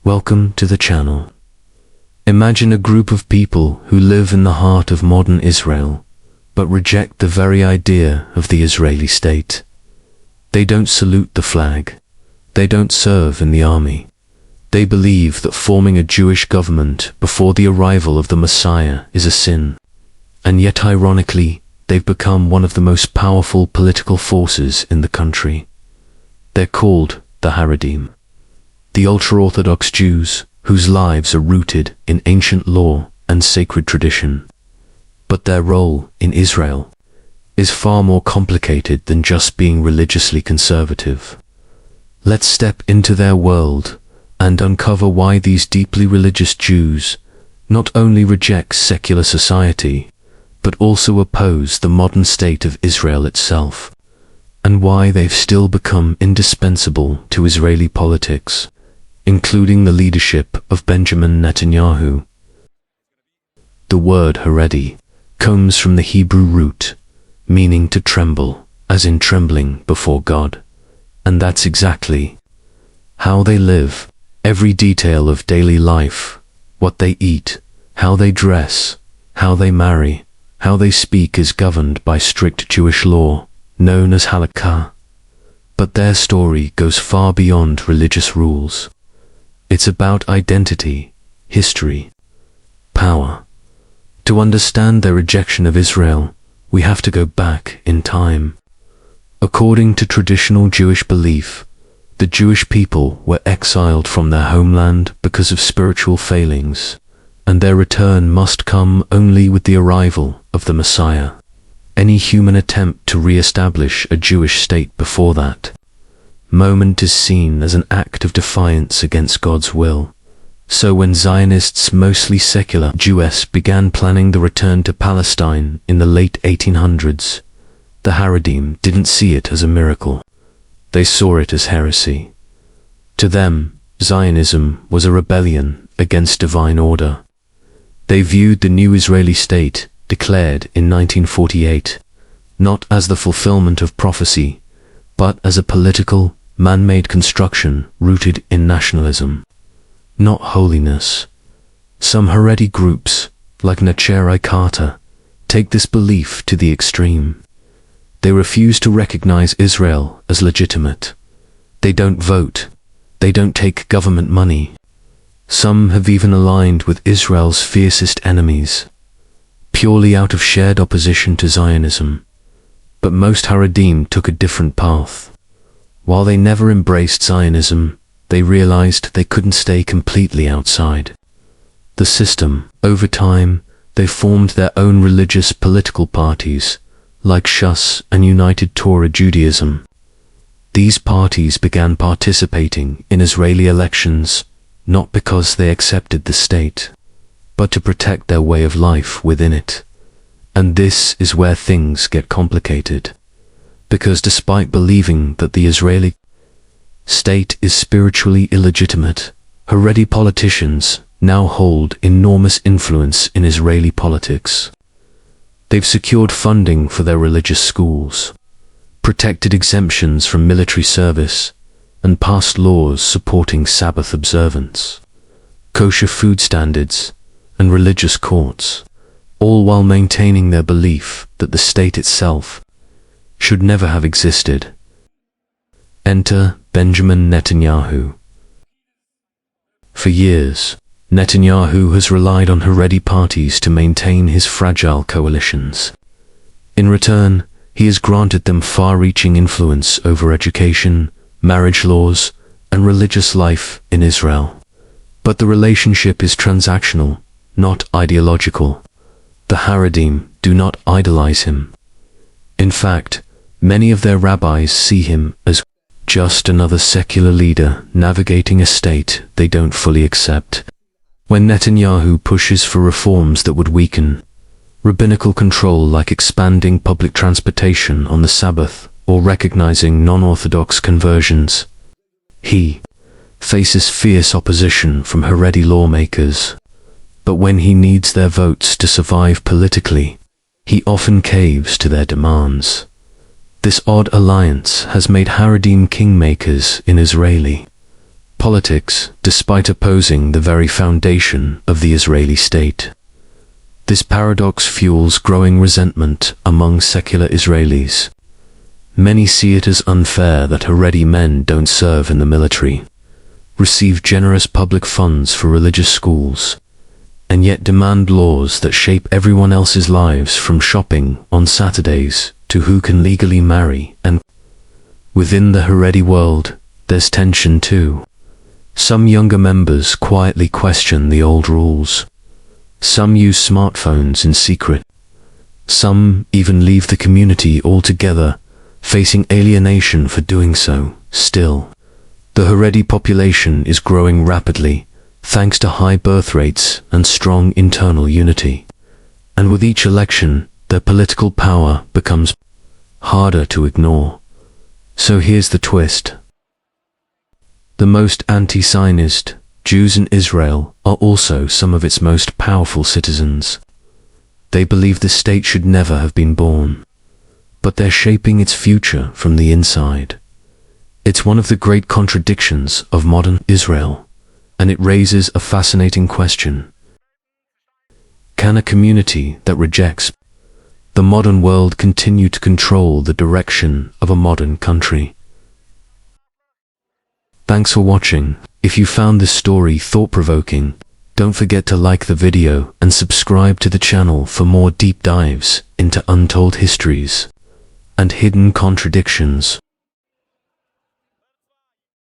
Welcome to the channel. Imagine a group of people who live in the heart of modern Israel, but reject the very idea of the Israeli state. They don't salute the flag. They don't serve in the army. They believe that forming a Jewish government before the arrival of the Messiah is a sin. And yet, ironically, they've become one of the most powerful political forces in the country. They're called the Haredim, the ultra-Orthodox Jews whose lives are rooted in ancient law and sacred tradition. But their role in Israel is far more complicated than just being religiously conservative. Let's step into their world and uncover why these deeply religious Jews not only reject secular society, but also oppose the modern state of Israel itself, and why they've still become indispensable to Israeli politics, including the leadership of Benjamin Netanyahu. The word Haredim comes from the Hebrew root, meaning to tremble, as in trembling before God. And that's exactly how they live. Every detail of daily life, what they eat, how they dress, how they marry, how they speak is governed by strict Jewish law, known as halakha. But their story goes far beyond religious rules. It's about identity, history, power. To understand their rejection of Israel, we have to go back in time. According to traditional Jewish belief, the Jewish people were exiled from their homeland because of spiritual failings, and their return must come only with the arrival of the Messiah. Any human attempt to re-establish a Jewish state before that moment is seen as an act of defiance against God's will. So when Zionists, mostly secular Jews, began planning the return to Palestine in the late 1800s, the Haredim didn't see it as a miracle. They saw it as heresy. To them, Zionism was a rebellion against divine order. They viewed the new Israeli state, declared in 1948, not as the fulfillment of prophecy, but as a political, man-made construction rooted in nationalism, not holiness. Some Haredi groups, like Netzach Carter, take this belief to the extreme. They refuse to recognize Israel as legitimate. They don't vote. They don't take government money. Some have even aligned with Israel's fiercest enemies, purely out of shared opposition to Zionism. But most Haredim took a different path. While they never embraced Zionism, they realized they couldn't stay completely outside the system. Over time, they formed their own religious political parties, like Shas and United Torah Judaism. These parties began participating in Israeli elections, not because they accepted the state, but to protect their way of life within it. And this is where things get complicated, because despite believing that the Israeli state is spiritually illegitimate, Haredi politicians now hold enormous influence in Israeli politics. They've secured funding for their religious schools, protected exemptions from military service, and passed laws supporting Sabbath observance, kosher food standards, and religious courts, all while maintaining their belief that the state itself should never have existed. Enter Benjamin Netanyahu. For years, Netanyahu has relied on Haredi parties to maintain his fragile coalitions. In return, he has granted them far-reaching influence over education, marriage laws, and religious life in Israel. But the relationship is transactional, not ideological. The Haredim do not idolize him. In fact, many of their rabbis see him as just another secular leader navigating a state they don't fully accept. When Netanyahu pushes for reforms that would weaken rabbinical control, like expanding public transportation on the Sabbath or recognizing non-Orthodox conversions, he faces fierce opposition from Haredi lawmakers. But when he needs their votes to survive politically, he often caves to their demands. This odd alliance has made Haredim kingmakers in Israeli politics, despite opposing the very foundation of the Israeli state. This paradox fuels growing resentment among secular Israelis. Many see it as unfair that Haredi men don't serve in the military, receive generous public funds for religious schools, and yet demand laws that shape everyone else's lives, from shopping on Saturdays to who can legally marry. And within the Haredi world, there's tension too. Some younger members quietly question the old rules. Some use smartphones in secret. Some even leave the community altogether, facing alienation for doing so. Still, the Haredi population is growing rapidly, thanks to high birth rates and strong internal unity. And with each election, their political power becomes harder to ignore. So here's the twist. The most anti-Zionist Jews in Israel are also some of its most powerful citizens. They believe the state should never have been born, but they're shaping its future from the inside. It's one of the great contradictions of modern Israel, and it raises a fascinating question. Can a community that rejects the modern world continue to control the direction of a modern country? Thanks for watching. If you found this story thought-provoking, don't forget to like the video and subscribe to the channel for more deep dives into untold histories and hidden contradictions.